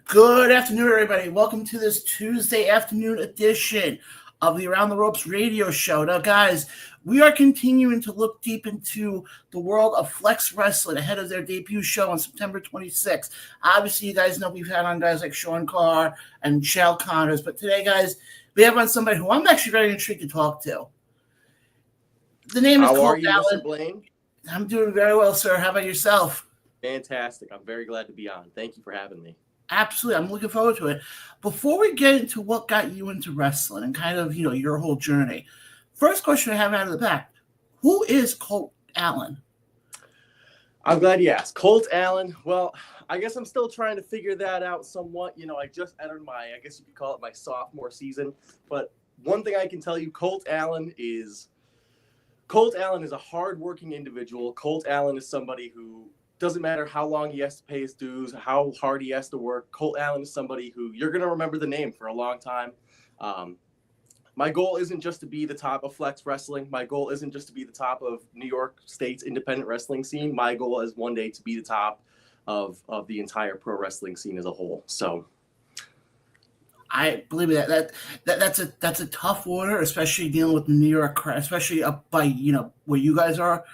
Good afternoon, everybody. Welcome to this Tuesday afternoon edition of the Around the Ropes radio show. Now, guys, we are continuing to look deep into the world of Flex Wrestling ahead of their debut show on September 26th. Obviously, you guys know we've had on guys like Sean Carr and Shal Connors, but today, guys, we have on somebody who I'm actually very intrigued to talk to. The name is How Colt are you, Allen. Mr. Blaine? I'm doing very well, sir. How about yourself? Fantastic. I'm very glad to be on. Thank you for having me. Absolutely. I'm looking forward to it. Before we get into what got you into wrestling and kind of, your whole journey, first question I have out of the back, who is Colt Allen? I'm glad you asked. Colt Allen. Well, I guess I'm still trying to figure that out somewhat. I just entered I guess you could call it my sophomore season. But one thing I can tell you, Colt Allen is a hardworking individual. Colt Allen is somebody who doesn't matter how long he has to pay his dues, how hard he has to work. Colt Allen is somebody who you're going to remember the name for a long time. My goal isn't just to be the top of Flex Wrestling. My goal isn't just to be the top of New York State's independent wrestling scene. My goal is one day to be the top of the entire pro wrestling scene as a whole. So I believe that's a tough order, especially dealing with the New York crowd, especially up by where you guys are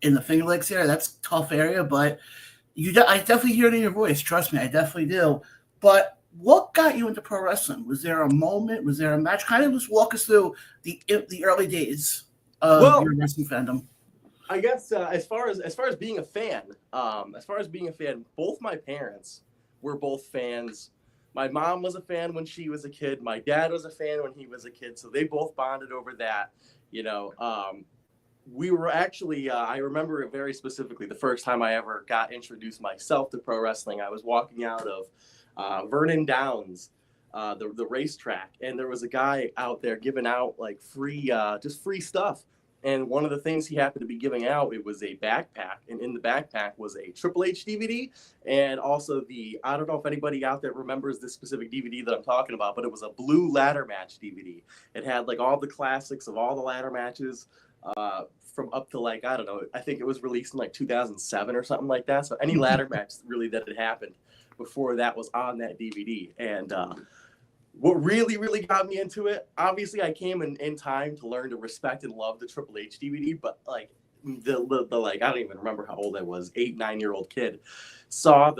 in the Finger Lakes area. That's a tough area, but I definitely hear it in your voice. Trust me, I definitely do. But what got you into pro wrestling? Was there a moment? Was there a match? Kind of just walk us through the early days of your wrestling fandom. I guess as far as being a fan, both my parents were both fans. My mom was a fan when she was a kid. My dad was a fan when he was a kid. So they both bonded over that. We were actually, I remember it very specifically, the first time I ever got introduced myself to pro wrestling. I was walking out of Vernon Downs, the racetrack, and there was a guy out there giving out like free stuff. And one of the things he happened to be giving out, it was a backpack, and in the backpack was a Triple H DVD, and also I don't know if anybody out there remembers this specific DVD that I'm talking about, but it was a blue ladder match DVD. It had like all the classics of all the ladder matches, from up to like, I don't know, I think it was released in like 2007 or something like that. So any ladder match really that had happened before that was on that DVD. And what really, really got me into it, obviously I came in time to learn to respect and love the Triple H DVD, but like the like, I don't even remember how old I was, 8-9-year-old kid, saw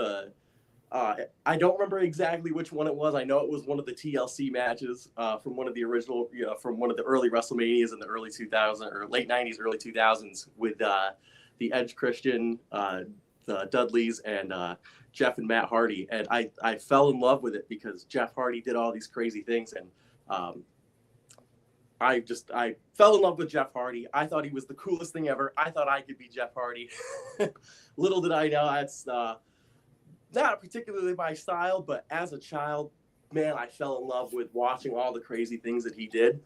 I don't remember exactly which one it was. I know it was one of the TLC matches from one of the original, from one of the early WrestleManias in the early 2000s or late 90s, early 2000s with the Edge Christian, the Dudleys, and Jeff and Matt Hardy. And I fell in love with it because Jeff Hardy did all these crazy things. And I fell in love with Jeff Hardy. I thought he was the coolest thing ever. I thought I could be Jeff Hardy. Little did I know that's not particularly my style, but as a child, man, I fell in love with watching all the crazy things that he did.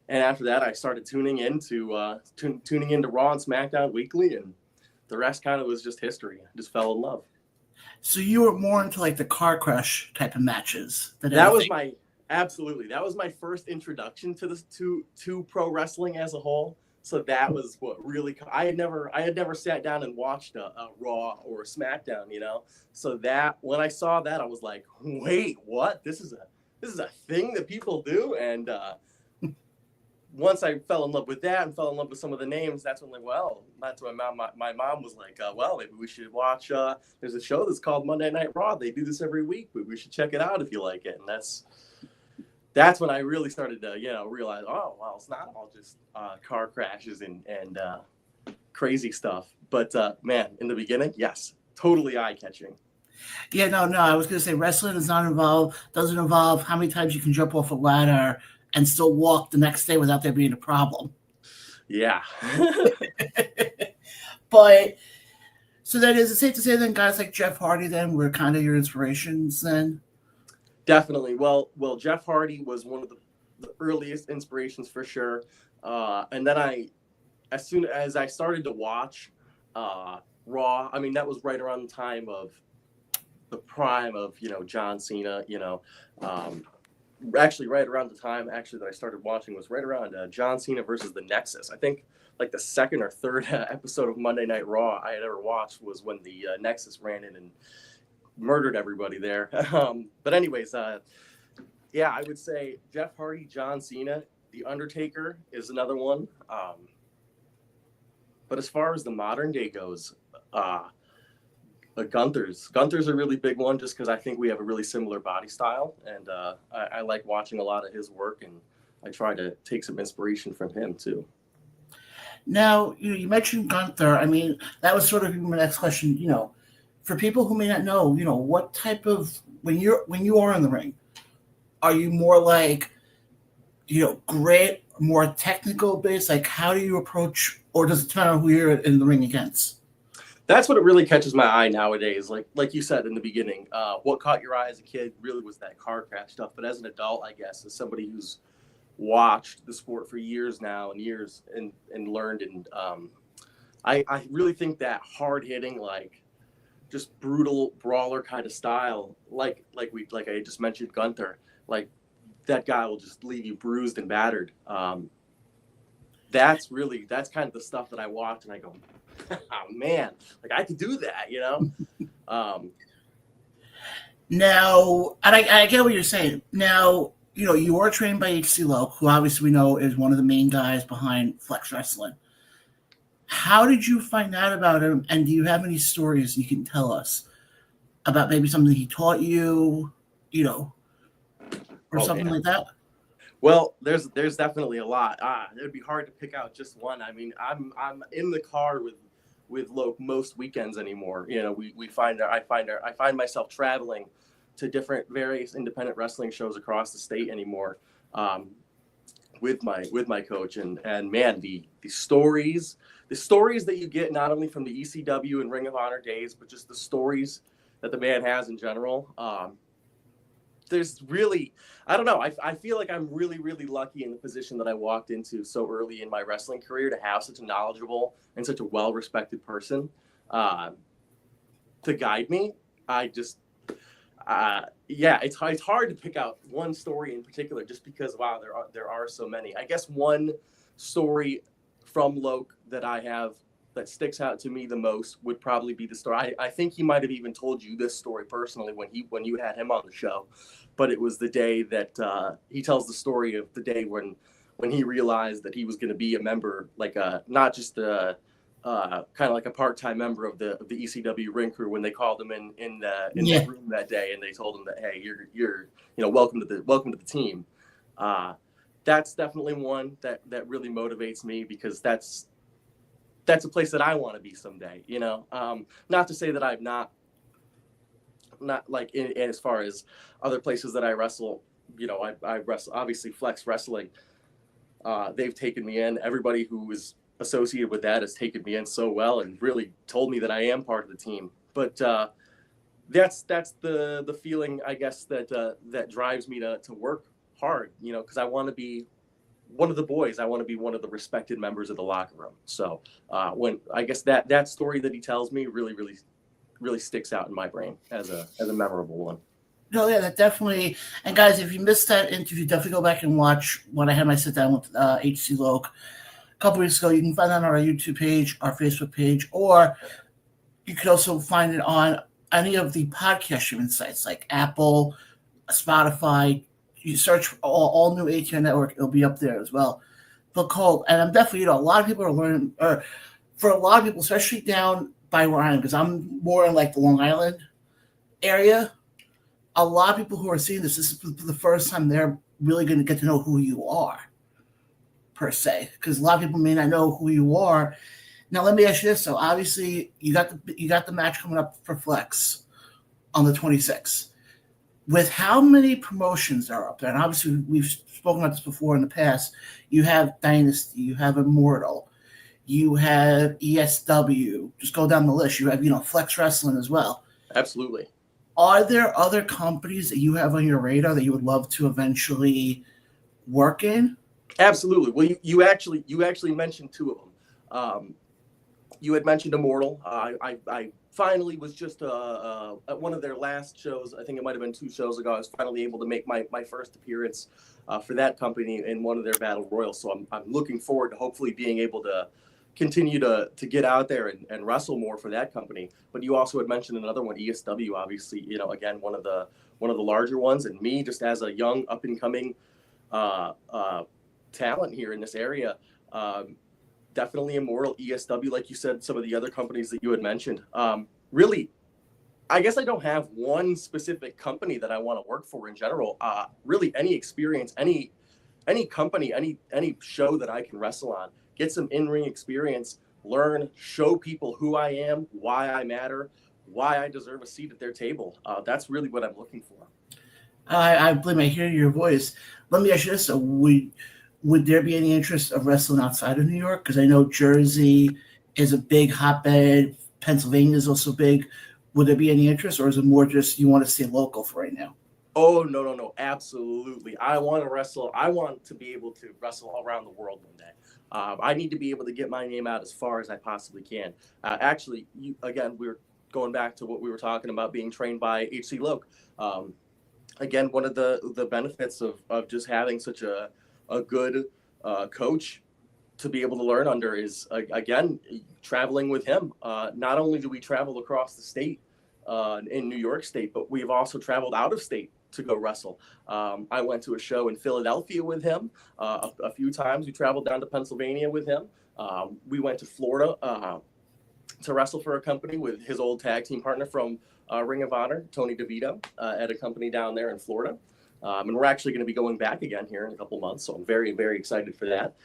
And after that, I started tuning into Raw and SmackDown weekly, and the rest kind of was just history. I just fell in love. So you were more into like the car crash type of matches. That was my first introduction to pro wrestling as a whole. So that was what really, I had never sat down and watched a Raw or a SmackDown, So that when I saw that, I was like, wait, what? This is a thing that people do. And once I fell in love with that and fell in love with some of the names, that's when my mom was like, well, maybe we should watch. There's a show that's called Monday Night Raw. They do this every week, but we should check it out if you like it. And that's when I really started to, realize, oh, well, it's not all just car crashes and crazy stuff. But, man, in the beginning, yes, totally eye-catching. Yeah, no. I was going to say wrestling doesn't involve how many times you can jump off a ladder and still walk the next day without there being a problem. Yeah. But, so then is it safe to say then guys like Jeff Hardy then were kind of your inspirations then? Definitely. Well, Jeff Hardy was one of the earliest inspirations for sure. And then as soon as I started to watch Raw, I mean, that was right around the time of the prime of, John Cena, actually right around the time that I started watching was right around John Cena versus the Nexus. I think like the second or third episode of Monday Night Raw I had ever watched was when the Nexus ran in and murdered everybody there. But anyways, yeah, I would say Jeff Hardy, John Cena, The Undertaker is another one. But as far as the modern day goes, Gunther's a really big one, just because I think we have a really similar body style, and I like watching a lot of his work, and I try to take some inspiration from him too. Now, you mentioned Gunther. I mean, that was sort of my next question. For people who may not know, what type of when you are in the ring, are you more like, great, more technical based? Like, how do you approach, or does it depend on who you're in the ring against? That's what it really catches my eye nowadays. Like you said in the beginning, what caught your eye as a kid really was that car crash stuff. But as an adult, I guess, as somebody who's watched the sport for years now and years and learned, and I really think that hard hitting, like just brutal brawler kind of style, like I just mentioned, Gunther, like that guy will just leave you bruised and battered. That's kind of the stuff that I watch and I go, oh man, like I could do that, Now, and I get what you're saying. Now, you were trained by HC Loc, who obviously we know is one of the main guys behind Flex Wrestling. How did you find out about him, and do you have any stories you can tell us about maybe something he taught you, or something like that? Well, there's definitely a lot. It'd be hard to pick out just one. I mean, I'm in the car with Loc most weekends anymore. I find myself traveling to different various independent wrestling shows across the state anymore, with my coach, and man, the stories that you get, not only from the ECW and Ring of Honor days, but just the stories that the man has in general. There's really, I don't know. I feel like I'm really, really lucky in the position that I walked into so early in my wrestling career to have such a knowledgeable and such a well-respected person to guide me. It's hard to pick out one story in particular, just because, wow, there are so many. I guess one story from Loc that I have that sticks out to me the most would probably be the story. I think he might have even told you this story personally when you had him on the show, but it was the day that he tells the story of the day when he realized that he was going to be a member, like not just a kind of like a part-time member of the ECW ring crew, when they called him in the room that day and they told him that, hey, you're welcome to the team. That's definitely one that really motivates me, because that's a place that I want to be someday, not to say that I'm not like in as far as other places that I wrestle, I wrestle, obviously Flex Wrestling. They've taken me in. Everybody who is associated with that has taken me in so well and really told me that I am part of the team. But that's the feeling, I guess, that drives me to work hard, because I want to be one of the boys. I want to be one of the respected members of the locker room. So when I guess that story that he tells me really, really, really sticks out in my brain as a memorable one. No, yeah, that definitely. And guys, if you missed that interview, definitely go back and watch when I had my sit down with HC Loc a couple weeks ago. You can find that on our YouTube page, our Facebook page, or you could also find it on any of the podcast streaming sites like Apple, Spotify. You search all new ATN Network, it'll be up there as well. But Colt, and I'm definitely, a lot of people are learning, or for a lot of people, especially down by where I am, because I'm more in like the Long Island area, a lot of people who are seeing this is the first time they're really going to get to know who you are, per se, because a lot of people may not know who you are. Now, let me ask you this. So obviously you got the match coming up for Flex on the 26th. With how many promotions are up there, and obviously we've spoken about this before in the past, you have Dynasty, you have Immortal, you have ESW, just go down the list. You have, Flex Wrestling as well. Absolutely. Are there other companies that you have on your radar that you would love to eventually work in? Absolutely. Well, you actually mentioned two of them. You had mentioned Immortal. I finally was just at one of their last shows. I think it might have been 2 shows ago. I was finally able to make my first appearance for that company in one of their battle royals. So I'm looking forward to hopefully being able continue to get out there and wrestle more for that company. But you also had mentioned another one, ESW, obviously, again, one of the larger ones, and me just as a young up and coming talent here in this area, definitely Immortal, ESW, like you said, some of the other companies that you had mentioned. Really, I guess I don't have one specific company that I want to work for in general. Really, any experience, any company, any show that I can wrestle on, get some in-ring experience, learn, show people who I am, why I matter, why I deserve a seat at their table. That's really what I'm looking for. I believe I hear your voice. Let me ask you this: so would there be any interest of wrestling outside of New York? Because I know Jersey is a big hotbed. Pennsylvania is also big. Would there be any interest, or is it more just you want to stay local for right now? Oh, no, absolutely. I want to wrestle. I want to be able to wrestle all around the world one day. I need to be able to get my name out as far as I possibly can. Actually, we're going back to what we were talking about, being trained by H.C. Loke. Again, one of the benefits of just having such a good coach to be able to learn under is, again, traveling with him. Not only do we travel across the state in New York State, but we've also traveled out of state to go wrestle. I went to a show in Philadelphia with him a few times. We traveled down to Pennsylvania with him. We went to Florida to wrestle for a company with his old tag team partner from Ring of Honor, Tony DeVito, at a company down there in Florida. And we're actually going to be going back again here in a couple months. So I'm very, very excited for that.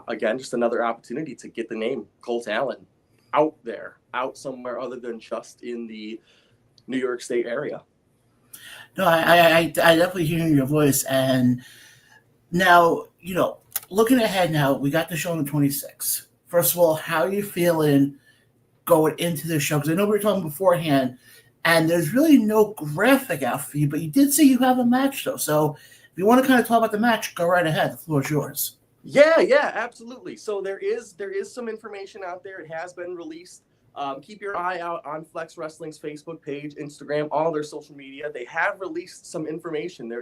Again, just another opportunity to get the name Colt Allen out there, out somewhere other than just in the New York State area. No, I definitely hear your voice. And now, looking ahead now, we got the show on the 26th. First of all, how are you feeling going into the show? Because I know we were talking beforehand, and there's really no graphic out for you, but you did say you have a match, though. So if you want to kind of talk about the match, go right ahead. The floor is yours. Yeah, absolutely. So there is some information out there. It has been released. Keep your eye out on Flex Wrestling's Facebook page, Instagram, all their social media. They have released some information.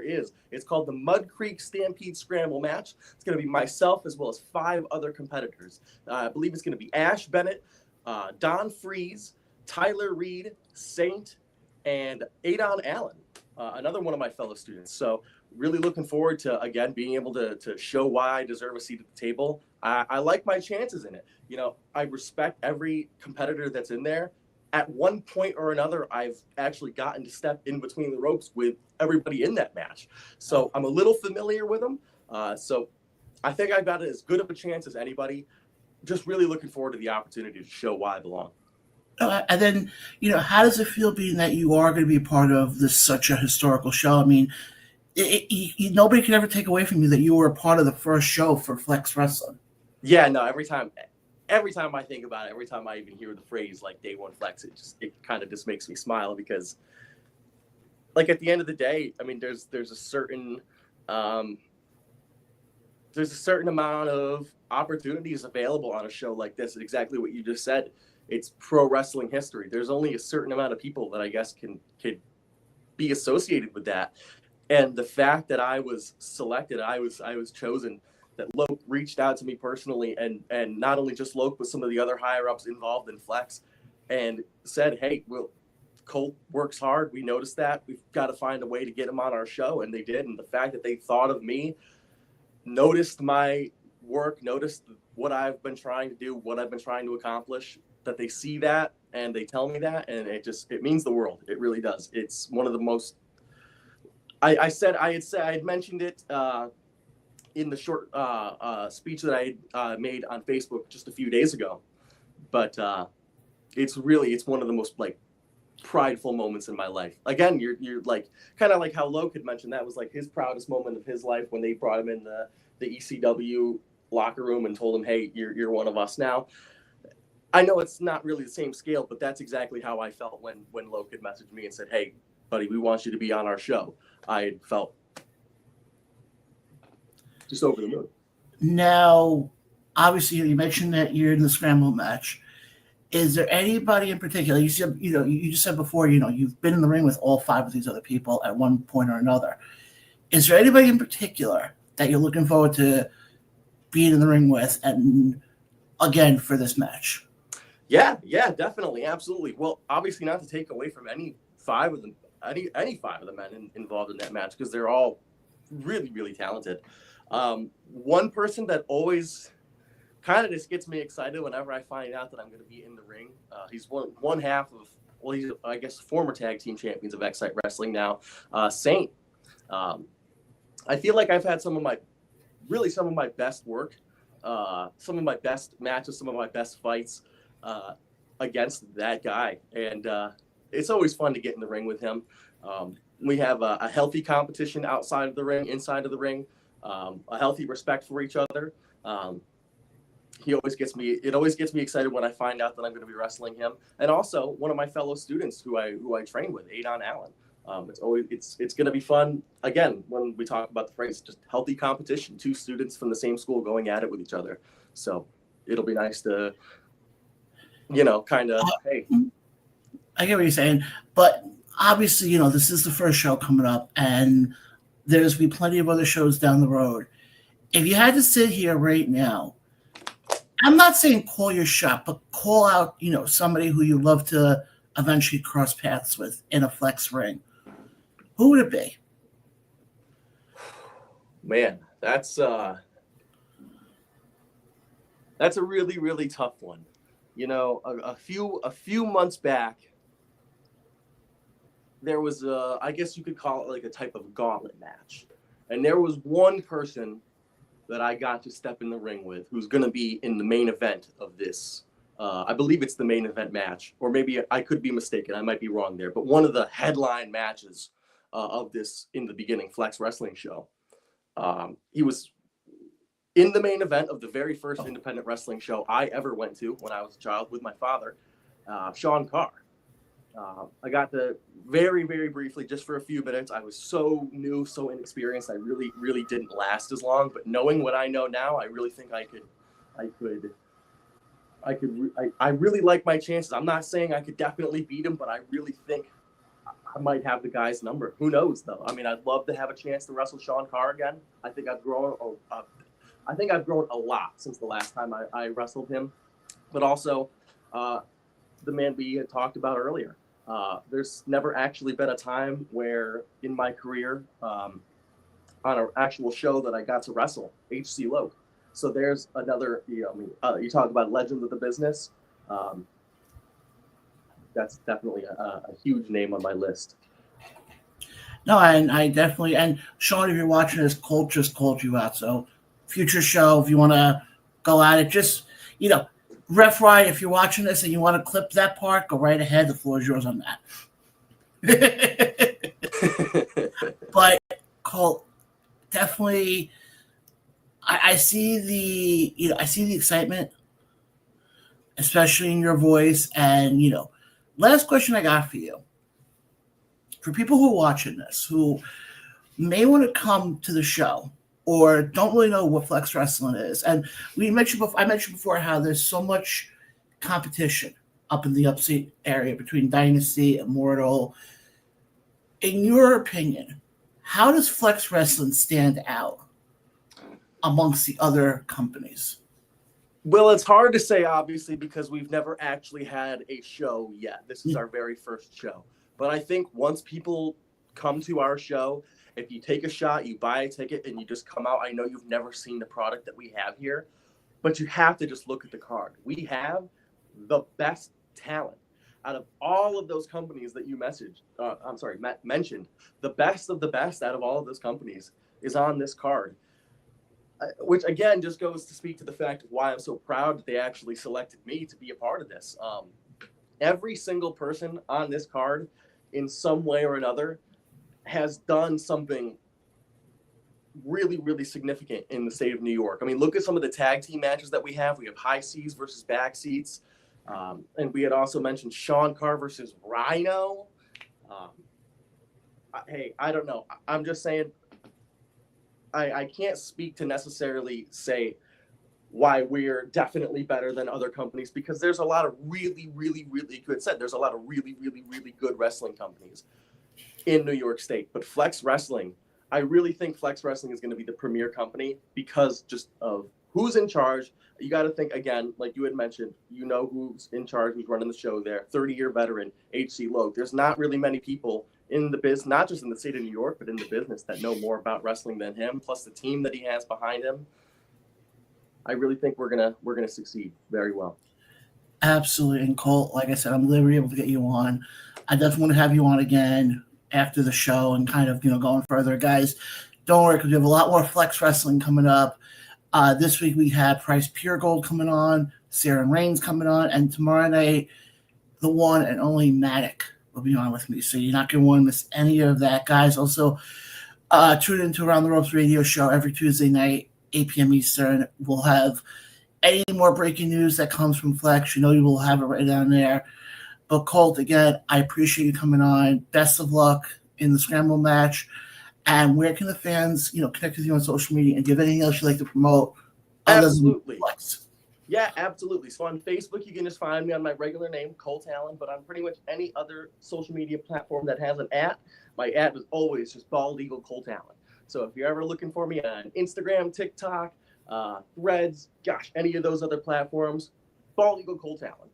It's called the Mud Creek Stampede Scramble match. It's going to be myself as well as 5 other competitors. I believe it's going to be Ash Bennett, Don Freeze, Tyler Reed, Saint, and Adon Allen, another one of my fellow students. So really looking forward to, again, being able to show why I deserve a seat at the table. I like my chances in it. I respect every competitor that's in there. At one point or another, I've actually gotten to step in between the ropes with everybody in that match. So I'm a little familiar with them. So I think I've got as good of a chance as anybody. Just really looking forward to the opportunity to show why I belong. And then, how does it feel being that you are going to be part of such a historical show? I mean, nobody can ever take away from you that you were a part of the first show for Flex Wrestling. Yeah, no, every time I think about it, every time I even hear the phrase like Day One Flex, it kind of just makes me smile because, like, at the end of the day, I mean, there's a certain amount of opportunities available on a show like this. Exactly what you just said. It's pro wrestling history. There's only a certain amount of people that I guess could be associated with that. And the fact that I was selected, I was chosen, that Loke reached out to me personally, and not only just Loke, but some of the other higher ups involved in Flex, and said, hey, well, Colt works hard. We noticed that. We've got to find a way to get him on our show. And they did. And the fact that they thought of me, noticed my work, noticed what I've been trying to do, what I've been trying to accomplish, that they see that and they tell me that, and it means the world. It really does. It's one of the most, I had mentioned it in the short speech that I made on Facebook just a few days ago, but it's one of the most like prideful moments in my life. Again, you're like kind of like how Loke had mentioned, that was like his proudest moment of his life when they brought him in the ECW locker room and told him, hey, you're one of us now. I know it's not really the same scale, but that's exactly how I felt when Loke had messaged me and said, hey, buddy, we want you to be on our show. I had felt just over the moon. Now, obviously, you mentioned that you're in the scramble match. Is there anybody in particular? You said, you just said before, you've been in the ring with all 5 of these other people at one point or another. Is there anybody in particular that you're looking forward to being in the ring with, and again for this match. Yeah, definitely, absolutely. Well, obviously not to take away from any five of them, any five of the men involved in that match, because they're all really, really talented. One person that always kind of just gets me excited whenever I find out that I'm going to be in the ring. He's one half of, well, he's, I guess, former tag team champions of Excite Wrestling now, Saint. I feel like I've had some of my best work, some of my best matches, some of my best fights against that guy. And it's always fun to get in the ring with him. We have a healthy competition outside of the ring, inside of the ring, a healthy respect for each other. It always gets me excited when I find out that I'm going to be wrestling him. And also one of my fellow students who I train with, Colt Allen. It's going to be fun. Again, when we talk about the phrase, just healthy competition, two students from the same school going at it with each other. So it'll be nice to, kind of, hey. I get what you're saying, but obviously, this is the first show coming up, and there's be plenty of other shows down the road. If you had to sit here right now, I'm not saying call your shot, but call out, somebody who you love to eventually cross paths with in a flex ring. Who would it be? Man, that's a really, really tough one. A few months back, there was I guess you could call it like a type of gauntlet match. And there was one person that I got to step in the ring with who's going to be in the main event of this. I believe it's the main event match, or maybe I could be mistaken. I might be wrong there. But one of the headline matches of this in the beginning Flex Wrestling show. He was in the main event of the very first independent wrestling show I ever went to when I was a child with my father, Sean Carr. I got to very, very briefly, just for a few minutes. I was so new, so inexperienced. I really, really didn't last as long. But knowing what I know now, I really think I really like my chances. I'm not saying I could definitely beat him, but I really think I might have the guy's number. Who knows, though? I mean, I'd love to have a chance to wrestle Sean Carr again. I think I've grown a lot since the last time I wrestled him. But also, the man we had talked about earlier. There's never actually been a time where in my career on an actual show that I got to wrestle H.C. Loke. So there's another, you talk about legend of the business. That's definitely a huge name on my list. No, and I definitely, and Sean, if you're watching this, Colt just called you out. So future show, if you want to go at it, just, Ref Ryan, if you're watching this and you want to clip that part, go right ahead. The floor is yours on that. But Colt, definitely, I see the excitement, especially in your voice. And last question I got for you: for people who are watching this, who may want to come to the show or don't really know what Flex Wrestling is. And I mentioned before how there's so much competition up in the upstate area between Dynasty, Immortal. In your opinion, how does Flex Wrestling stand out amongst the other companies? Well, it's hard to say, obviously, because we've never actually had a show yet. This is our very first show. But I think once people come to our show, if you take a shot, you buy a ticket, and you just come out, I know you've never seen the product that we have here, but you have to just look at the card. We have the best talent. Out of all of those companies that you mentioned, the best of the best out of all of those companies is on this card, which, again, just goes to speak to the fact of why I'm so proud that they actually selected me to be a part of this. Every single person on this card, in some way or another, has done something really, really significant in the state of New York. I mean, look at some of the tag team matches that we have. We have High Seas versus Back Seats. And we had also mentioned Sean Carr versus Rhino. Hey, I don't know. I'm just saying I can't speak to necessarily say why we're definitely better than other companies, because there's a lot of really, really, really good there's a lot of really, really, really good wrestling companies in New York State. But Flex Wrestling, I really think Flex Wrestling is going to be the premier company because just of who's in charge. You got to think, again, like you had mentioned, you know who's in charge, who's running the show there, 30-year veteran, H.C. Logue. There's not really many people in the business, not just in the state of New York, but in the business that know more about wrestling than him, plus the team that he has behind him. I really think we're gonna succeed very well. Absolutely. And Colt, like I said, I'm glad we were able to get you on. I definitely want to have you on again after the show and kind of, going further. Guys, don't worry, because we have a lot more Flex Wrestling coming up. This week we have Price Pure Gold coming on, Sarah Reigns coming on, and tomorrow night, the one and only Matic will be on with me. So you're not going to want to miss any of that, guys. Also, tune into Around the Ropes radio show every Tuesday night, 8 p.m. Eastern. We'll have any more breaking news that comes from Flex. You will have it right down there. But Colt, again, I appreciate you coming on. Best of luck in the Scramble match. And where can the fans, connect with you on social media? And do you have anything else you'd like to promote? Absolutely. Yeah, absolutely. So on Facebook, you can just find me on my regular name, Colt Allen. But on pretty much any other social media platform that has an @ my @ is always just Bald Eagle Colt Allen. So if you're ever looking for me on Instagram, TikTok, Threads, any of those other platforms, Bald Eagle Colt Allen.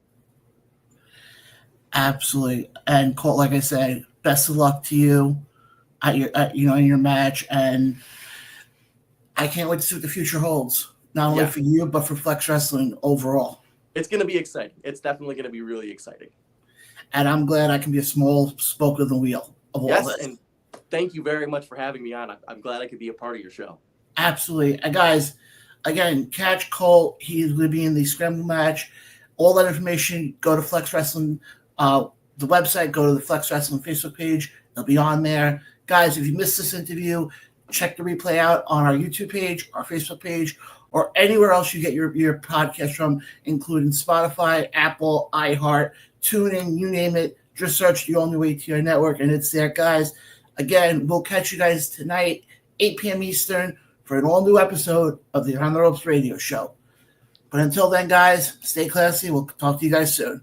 Absolutely. And Colt, like I said, best of luck to you in your match. And I can't wait to see what the future holds, not only for you, but for Flex Wrestling overall. It's going to be exciting. It's definitely going to be really exciting. And I'm glad I can be a small spoke of the wheel of all this. And thank you very much for having me on. I'm glad I could be a part of your show. Absolutely. And guys, again, catch Colt. He's going to be in the Scramble match. All that information, go to Flex Wrestling, the website, go to the Flex Wrestling Facebook page. They'll be on there. Guys, if you missed this interview, check the replay out on our YouTube page, our Facebook page, or anywhere else you get your podcast from, including Spotify, Apple, iHeart, TuneIn, you name it. Just search The Only Way to Your Network, and it's there, guys. Again, we'll catch you guys tonight, 8 p.m. Eastern, for an all-new episode of the Around the Ropes radio show. But until then, guys, stay classy. We'll talk to you guys soon.